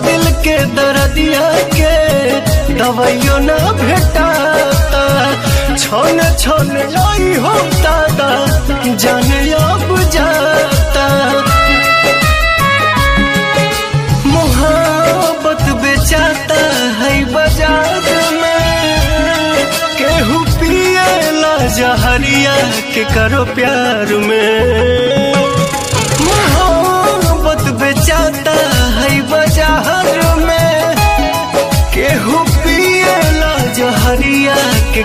दिल के दर्दिया के दवाइयो ना भेटाता, छोन छोन लाई हो दादा जाने अब जाता। मोहब्बत बेचाता है बाजार में, केहू पिएला जहरिया के करो प्यार में। मोहब्बत बेचाता है बाजार में, केहू पिएला जहरिया के